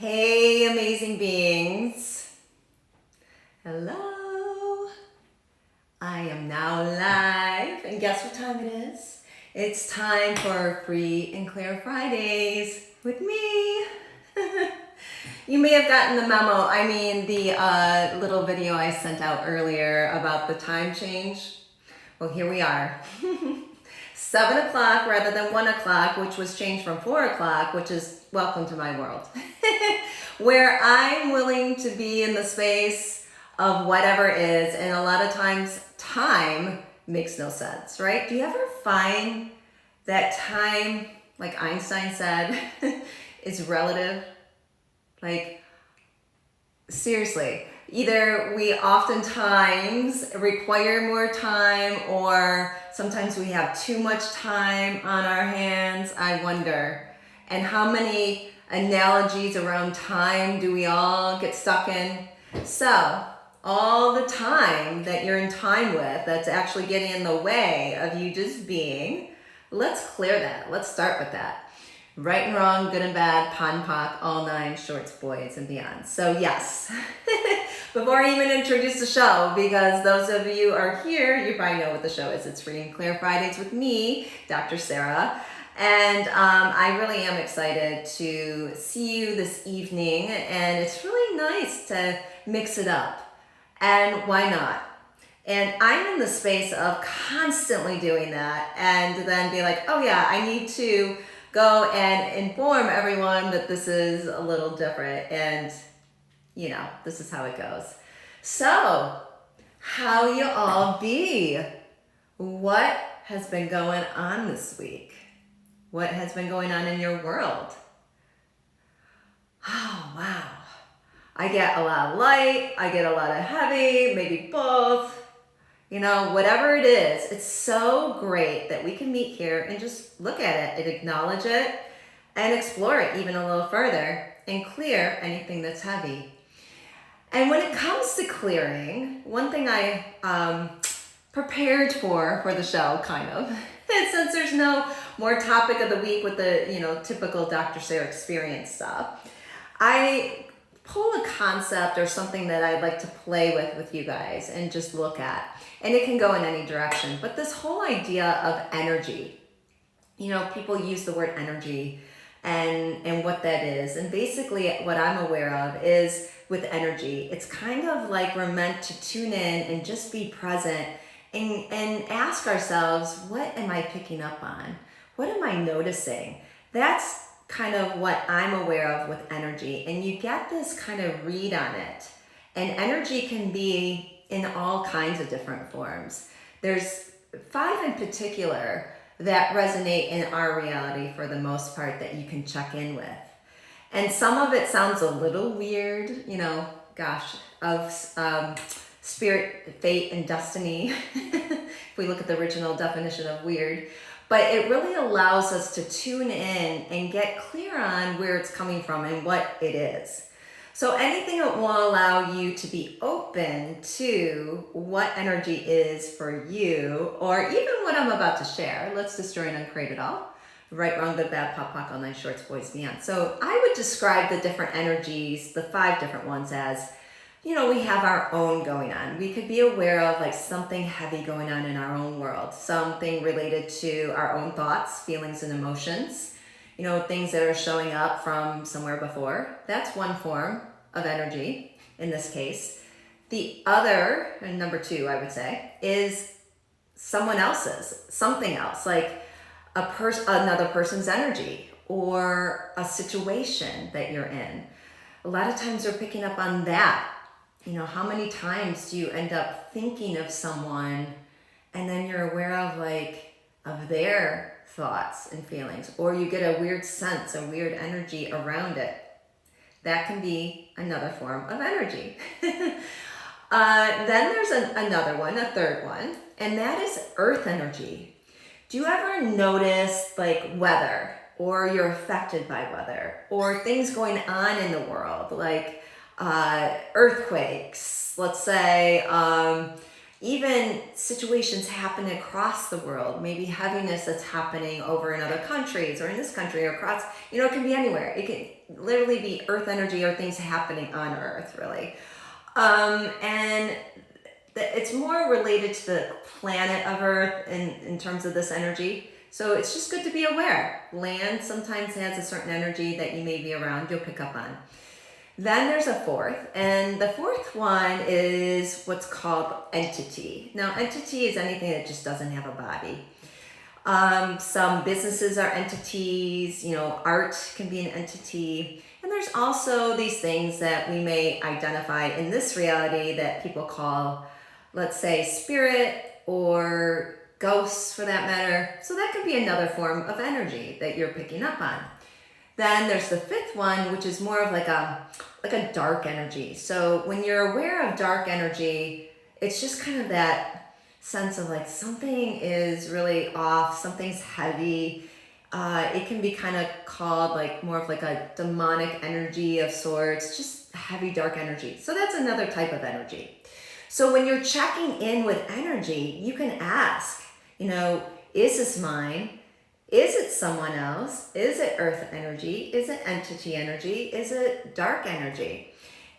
Hey, amazing beings. Hello. I am now live, and guess what time it is? It's time for Free and Clear Fridays with me. You may have gotten the memo, the little video I sent out earlier about the time change. Well, here we are. 7 o'clock rather than 1 o'clock, which was changed from 4 o'clock, which is welcome to my world. Where I'm willing to be in the space of whatever is, and a lot of times time makes no sense, right? Do you ever find that time, like Einstein said, is relative? Like, seriously, either we oftentimes require more time, or sometimes we have too much time on our hands, I wonder. And how many analogies around time do we all get stuck in? So, all the time that you're in time with that's actually getting in the way of you just being, let's clear that. Let's start with that. Right and wrong, good and bad, POD and POC, all nine, shorts, boys, and beyond. So yes, before I even introduce the show, because those of you who are here, you probably know what the show is. It's Free and Clear Fridays with me, Dr. Sarah. And I really am excited to see you this evening, and it's really nice to mix it up. And why not? And I'm in the space of constantly doing that, and then be like, oh yeah, I need to go and inform everyone that this is a little different, and this is how it goes. So, how you all be? What has been going on this week? What has been going on in your world? Oh, wow. I get a lot of light, I get a lot of heavy, maybe both. Whatever it is, it's so great that we can meet here and just look at it and acknowledge it and explore it even a little further and clear anything that's heavy. And when it comes to clearing, one thing I prepared for the show, kind of, and since there's no more topic of the week with the, typical Dr. Sarah experience stuff, I pull a concept or something that I'd like to play with you guys and just look at. And it can go in any direction. But this whole idea of energy, people use the word energy and what that is. And basically what I'm aware of is with energy, it's kind of like we're meant to tune in and just be present and ask ourselves, what am I picking up on? What am I noticing? That's kind of what I'm aware of with energy. And you get this kind of read on it. And energy can be in all kinds of different forms. There's 5 in particular that resonate in our reality for the most part that you can check in with. And some of it sounds a little weird, of spirit, fate, and destiny, if we look at the original definition of weird. But it really allows us to tune in and get clear on where it's coming from and what it is. So anything that will allow you to be open to what energy is for you, or even what I'm about to share. Let's destroy and uncreate it all. Right, wrong, good, bad, pop, pock, all nine, shorts, boys, beyond. So I would describe the different energies, the 5 different ones, as, we have our own going on. We could be aware of like something heavy going on in our own world, something related to our own thoughts, feelings, and emotions. Things that are showing up from somewhere before. That's one form of energy in this case. The other, and number 2, I would say, is someone else's, something else, like another person's energy or a situation that you're in. A lot of times we're picking up on that. How many times do you end up thinking of someone and then you're aware of their thoughts and feelings, or you get a weird sense, a weird energy around it? That can be another form of energy. Then there's another one, a third one, and that is earth energy. Do you ever notice weather, or you're affected by weather, or things going on in the world, like earthquakes, let's say, even situations happen across the world, maybe heaviness that's happening over in other countries or in this country or across, it can be anywhere. It can literally be earth energy or things happening on earth, really. And it's more related to the planet of earth in terms of this energy. So it's just good to be aware. Land sometimes has a certain energy that you may be around, you'll pick up on. Then there's a fourth, and the fourth one is what's called entity. Now, entity is anything that just doesn't have a body. Some businesses are entities, art can be an entity. And there's also these things that we may identify in this reality that people call, let's say, spirit or ghosts for that matter. So that could be another form of energy that you're picking up on. Then there's the fifth one, which is more of like a dark energy. So when you're aware of dark energy, it's just kind of that sense of like something is really off, something's heavy. It can be kind of called like more of like a demonic energy of sorts, just heavy dark energy. So that's another type of energy. So when you're checking in with energy, you can ask, is this mine? Is it someone else? Is it earth energy? Is it entity energy? Is it dark energy?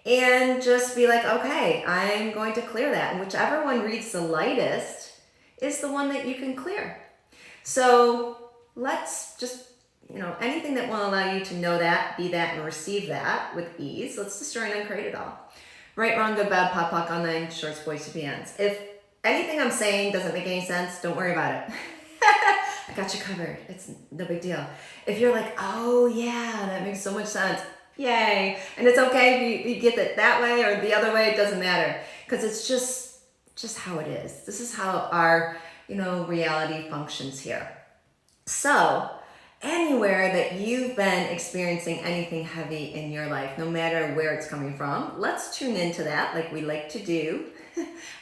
And just be like, okay, I'm going to clear that. And whichever one reads the lightest is the one that you can clear. So let's just, anything that will allow you to know that, be that, and receive that with ease, let's destroy and uncreate it all. Right, wrong, good, bad, pop, pock, online, shorts, boys, to ends. If anything I'm saying doesn't make any sense, don't worry about it. I got you covered. It's no big deal. If you're like, oh yeah, that makes so much sense, yay. And it's okay if you get it that way or the other way, it doesn't matter. Because it's just how it is. This is how our, reality functions here. So, anywhere that you've been experiencing anything heavy in your life, no matter where it's coming from, let's tune into that like we like to do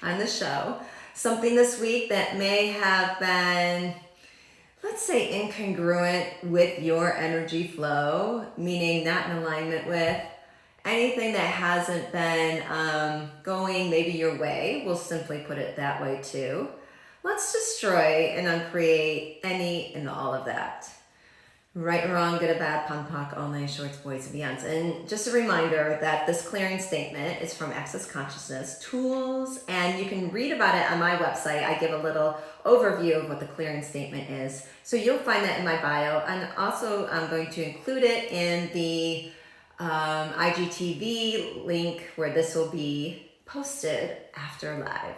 on the show. Something this week that may have been, let's say, incongruent with your energy flow, meaning not in alignment with anything that hasn't been going maybe your way. We'll simply put it that way too. Let's destroy and uncreate any and all of that. Right and wrong, good or bad, pun pock, online, shorts, boys, and beyonds. And just a reminder that this clearing statement is from Access Consciousness Tools, and you can read about it on my website. I give a little overview of what the clearing statement is. So you'll find that in my bio, and also I'm going to include it in the IGTV link where this will be posted after live.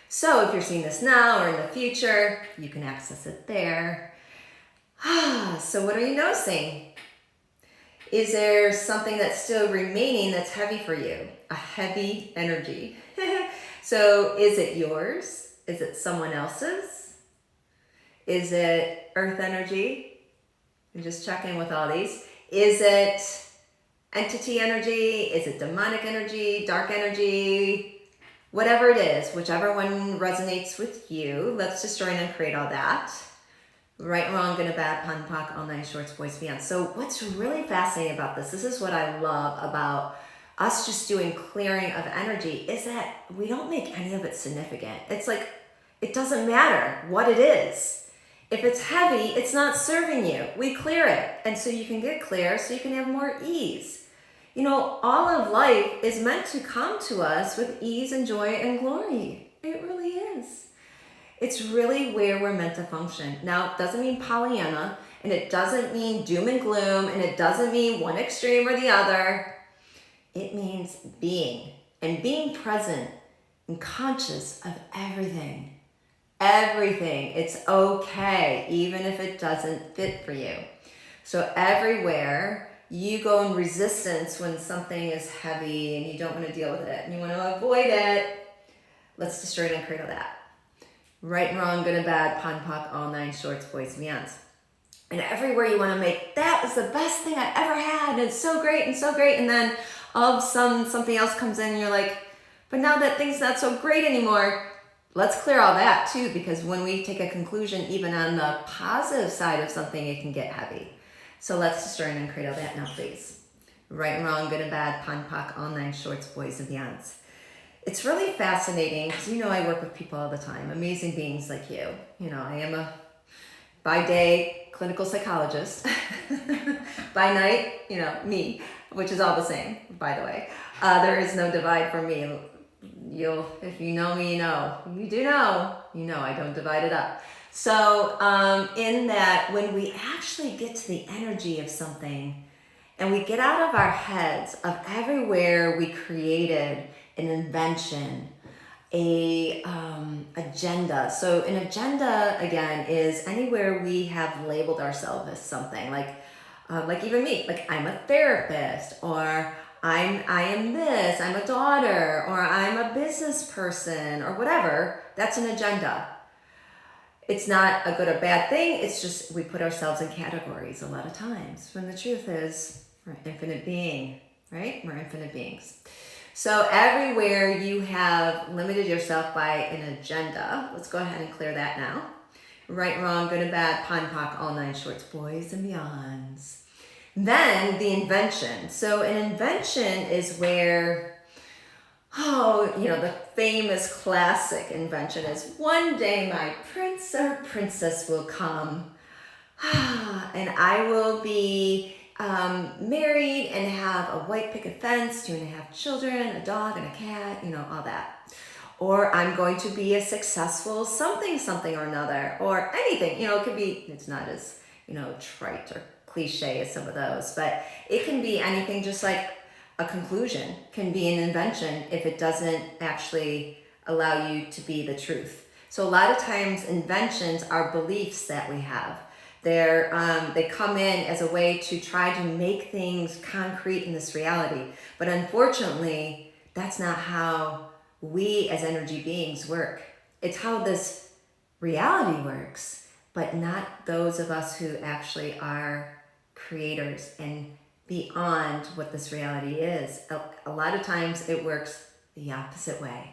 So if you're seeing this now or in the future, you can access it there. So what are you noticing? Is there something that's still remaining that's heavy for you? A heavy energy. So is it yours? Is it someone else's? Is it earth energy? And just check in with all these. Is it entity energy? Is it demonic energy? Dark energy? Whatever it is, whichever one resonates with you, let's destroy and uncreate all that. Right, wrong, good, or bad, pun, pock, online, shorts, boys, beyond. So what's really fascinating about this is what I love about us just doing clearing of energy, is that we don't make any of it significant. It's like, it doesn't matter what it is. If it's heavy, it's not serving you. We clear it. And so you can get clear so you can have more ease. All of life is meant to come to us with ease and joy and glory. It really is. It's really where we're meant to function. Now, it doesn't mean Pollyanna, and it doesn't mean doom and gloom, and it doesn't mean one extreme or the other. It means being, and being present and conscious of everything. Everything. It's okay, even if it doesn't fit for you. So everywhere you go in resistance when something is heavy and you don't want to deal with it and you want to avoid it, let's destroy and uncreate all that. Right and wrong, good and bad, pun, pock, all nine, shorts, boys, and beyonds. And everywhere you want to make, that was the best thing I ever had, and it's so great, and then all of a sudden something else comes in and you're like, but now that thing's not so great anymore. Let's clear all that too, because when we take a conclusion, even on the positive side of something, it can get heavy. So let's destroy and uncreate all that now, please. Right and wrong, good and bad, pun, pock, all nine, shorts, boys, and beyonds. It's really fascinating because I work with people all the time, amazing beings like you. I am a by day clinical psychologist, by night, me, which is all the same, by the way. There is no divide for me. If you know me, you do know, I don't divide it up. So in that, when we actually get to the energy of something and we get out of our heads of everywhere we created an invention, a agenda. So an agenda, again, is anywhere we have labeled ourselves as something, like even me, like I'm a therapist, or I am this, I'm a daughter, or I'm a business person, or whatever. That's an agenda. It's not a good or bad thing. It's just we put ourselves in categories a lot of times, when the truth is we're infinite being, right? We're infinite beings. So everywhere you have limited yourself by an agenda, let's go ahead and clear that now. Right, wrong, good and bad, pon, poc, all nine shorts, boys and beyonds. Then the invention. So an invention is where, the famous classic invention is, one day my prince or princess will come, and I will be married and have a white picket fence, 2.5 children, a dog and a cat, all that. Or I'm going to be a successful something or another, or anything. It could be, it's not as, trite or cliche as some of those, but it can be anything, just like a conclusion can be an invention if it doesn't actually allow you to be the truth. So a lot of times inventions are beliefs that we have. They come in as a way to try to make things concrete in this reality. But unfortunately, that's not how we as energy beings work. It's how this reality works, but not those of us who actually are creators and beyond what this reality is. A lot of times it works the opposite way.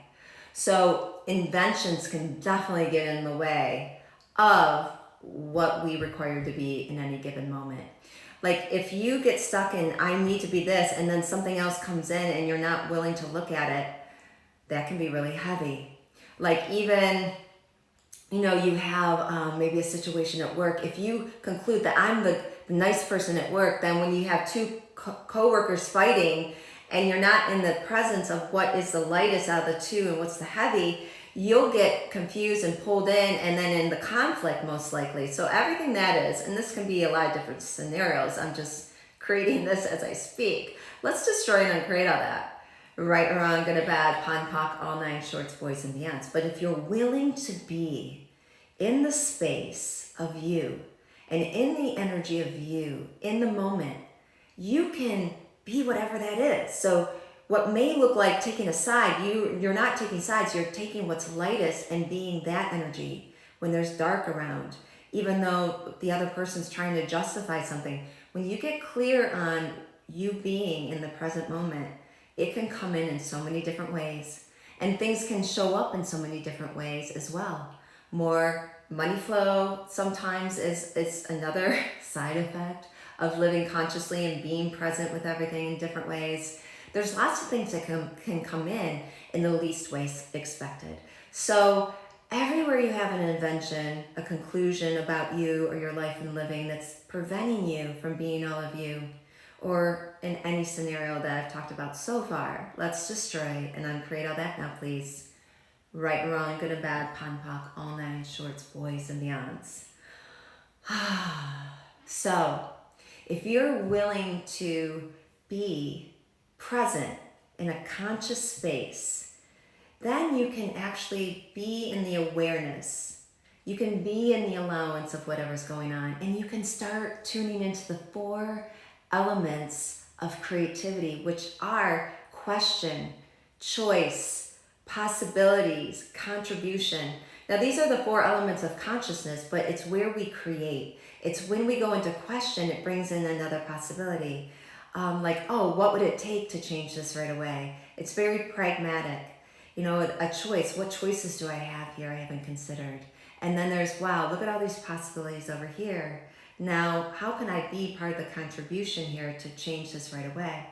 So inventions can definitely get in the way of what we require to be in any given moment. Like if you get stuck in, I need to be this, and then something else comes in and you're not willing to look at it, that can be really heavy. Like even, you have maybe a situation at work. If you conclude that I'm the nice person at work, then when you have two co-workers fighting and you're not in the presence of what is the lightest out of the two and what's the heavy, you'll get confused and pulled in, and then in the conflict most likely. So everything that is, and this can be a lot of different scenarios, I'm just creating this as I speak. Let's destroy and uncreate all that. Right or wrong, good or bad, pon, poc, all nine shorts, boys and beyonds. But if you're willing to be in the space of you and in the energy of you, in the moment, you can be whatever that is. So what may look like taking a side, you're not taking sides, you're taking what's lightest and being that energy when there's dark around, even though the other person's trying to justify something. When you get clear on you being in the present moment, it can come in so many different ways, and things can show up in so many different ways as well. More money flow sometimes is another side effect of living consciously and being present with everything in different ways. There's lots of things that can come in the least ways expected. So everywhere you have an invention, a conclusion about you or your life and living that's preventing you from being all of you, or in any scenario that I've talked about so far, let's destroy and uncreate all that now, please. Right and wrong, good and bad, pon, poc, all nine shorts, boys and beyonds. So if you're willing to be present in a conscious space, then you can actually be in the awareness. You can be in the allowance of whatever's going on, and you can start tuning into the 4 elements of creativity, which are question, choice, possibilities, contribution. Now, these are the 4 elements of consciousness, but it's where we create. It's when we go into question, it brings in another possibility. What would it take to change this right away? It's very pragmatic. A choice. What choices do I have here I haven't considered? And then there's, wow, look at all these possibilities over here. Now, how can I be part of the contribution here to change this right away?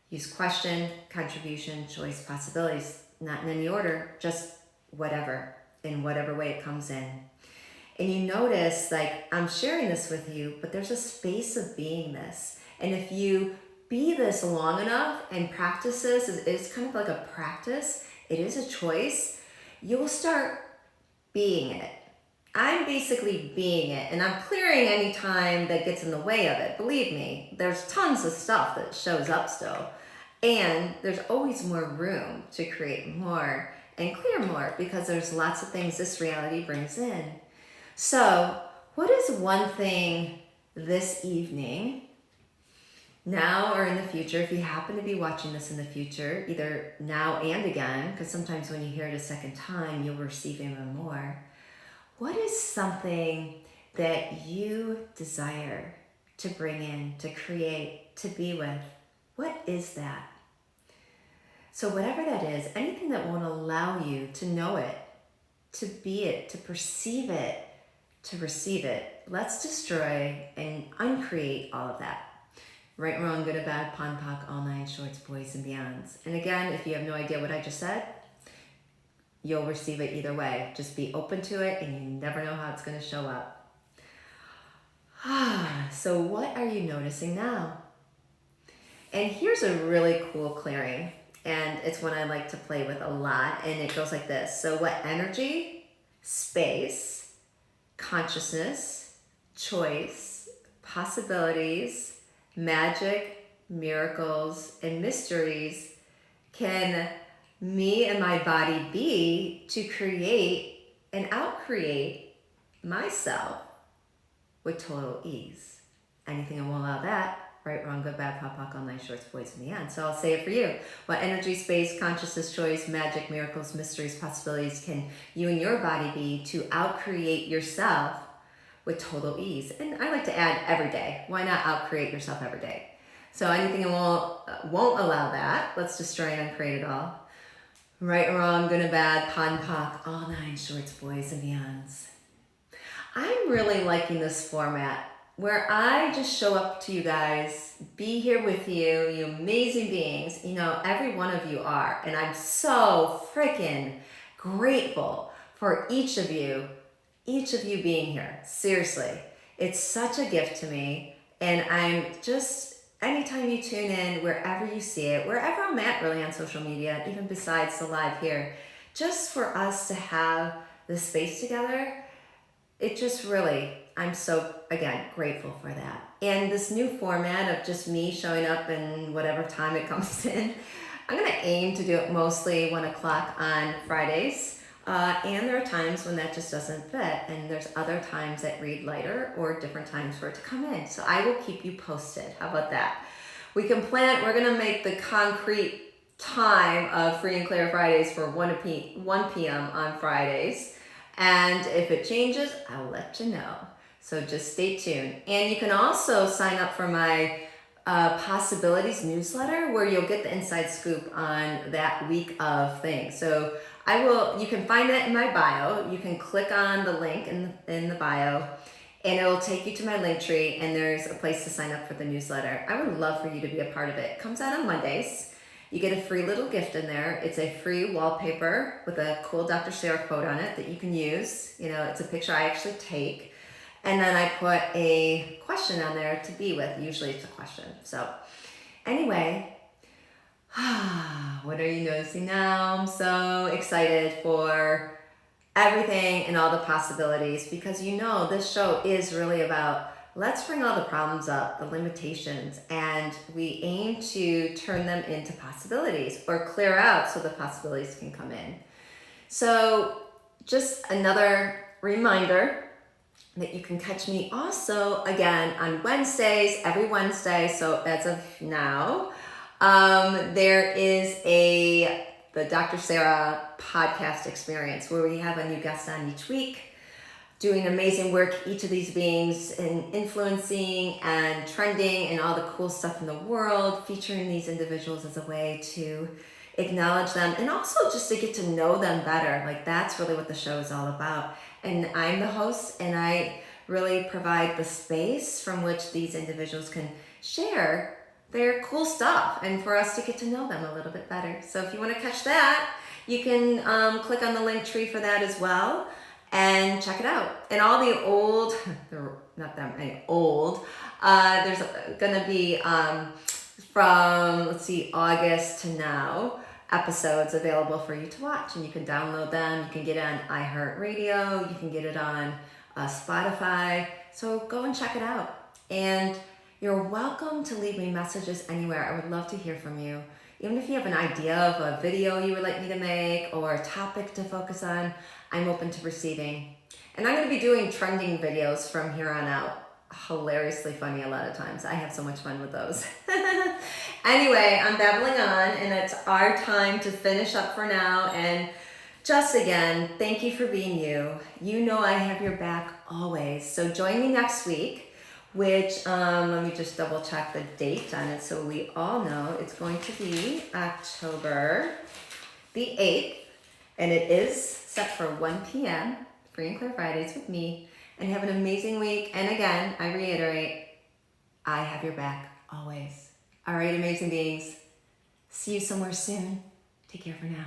Use question, contribution, choice, possibilities. not in any order, just whatever, in whatever way it comes in. And you notice, like, I'm sharing this with you, but there's a space of being this. And if you be this long enough and practice this, it's kind of like a practice, it is a choice, you'll start being it. I'm basically being it, and I'm clearing any time that gets in the way of it. Believe me, there's tons of stuff that shows up still. And there's always more room to create more and clear more, because there's lots of things this reality brings in. So, what is one thing this evening, now or in the future, if you happen to be watching this in the future, either now and again, because sometimes when you hear it a second time, you'll receive even more. What is something that you desire to bring in, to create, to be with? What is that? So whatever that is, anything that won't allow you to know it, to be it, to perceive it, to receive it, let's destroy and uncreate all of that. Right, wrong, good or bad, pon, poc, all nine shorts, boys and beyonds. And again, if you have no idea what I just said, you'll receive it either way. Just be open to it, and you never know how it's going to show up. So what are you noticing now? And here's a really cool clearing, and it's one I like to play with a lot, and it goes like this. So what energy, space, consciousness, choice, possibilities, magic, miracles, and mysteries can me and my body be to create and outcreate myself with total ease? Anything that won't allow that, right, wrong, good, bad, pop, poc, all nine shorts, boys in the end. So I'll say it for you. What energy, space, consciousness, choice, magic, miracles, mysteries, possibilities can you and your body be to outcreate yourself with total ease? And I like to add every day. Why not outcreate yourself every day? So anything that won't allow that, let's destroy and uncreate it all. Right or wrong, good or bad, pon, poc, all nine shorts, boys and beyonds. I'm really liking this format where I just show up to you guys, be here with you, you amazing beings. You know, every one of you are. And I'm so freaking grateful for each of you being here. Seriously, it's such a gift to me. And I'm just, anytime you tune in, wherever you see it, wherever I'm at really on social media, even besides the live here, just for us to have this space together, it just really, I'm so, again, grateful for that. And this new format of just me showing up in whatever time it comes in, I'm going to aim to do it mostly 1 o'clock on Fridays. And there are times when that just doesn't fit. And there's other times that read lighter or different times for it to come in. So I will keep you posted. How about that? We can plan, we're going to make the concrete time of Free and Clear Fridays for 1 p.m. on Fridays. And if it changes, I'll let you know. So just stay tuned. And you can also sign up for my Possibilities newsletter, where you'll get the inside scoop on that week of things. So you can find that in my bio. You can click on the link in the bio, and it'll take you to my link tree, and there's a place to sign up for the newsletter. I would love for you to be a part of it. It comes out on Mondays. You get a free little gift in there. It's a free wallpaper with a cool Dr. Sarah quote on it that you can use. You know, it's a picture I actually take. And then I put a question on there to be with. Usually it's a question. So anyway, what are you noticing now? I'm so excited for everything and all the possibilities, because you know this show is really about, let's bring all the problems up, the limitations, and we aim to turn them into possibilities or clear out so the possibilities can come in. So just another reminder that you can catch me also again on Wednesdays, every Wednesday. So as of now, there is the Dr. Sarah podcast experience where we have a new guest on each week, doing amazing work, each of these beings, in influencing and trending and all the cool stuff in the world, featuring these individuals as a way to acknowledge them and also just to get to know them better. Like, that's really what the show is all about. And I'm the host, and I really provide the space from which these individuals can share their cool stuff and for us to get to know them a little bit better. So if you want to catch that, you can click on the link tree for that as well and check it out. And all the old, not that many old, there's gonna be from, let's see, August to now, episodes available for you to watch, and you can download them. You can get it on iHeartRadio, you can get it on Spotify, so go and check it out. And you're welcome to leave me messages anywhere. I would love to hear from you. Even if you have an idea of a video you would like me to make or a topic to focus on, I'm open to receiving. And I'm going to be doing trending videos from here on out. Hilariously funny a lot of times. I have so much fun with those. Anyway, I'm babbling on, and it's our time to finish up for now. And just again, thank you for being you. You know I have your back always. So join me next week, which, let me just double check the date on it so we all know. It's going to be October the 8th, and it is set for 1 p.m. Free and Clear Fridays with me. And have an amazing week. And again, I reiterate, I have your back always. All right, amazing beings. See you somewhere soon. Take care for now.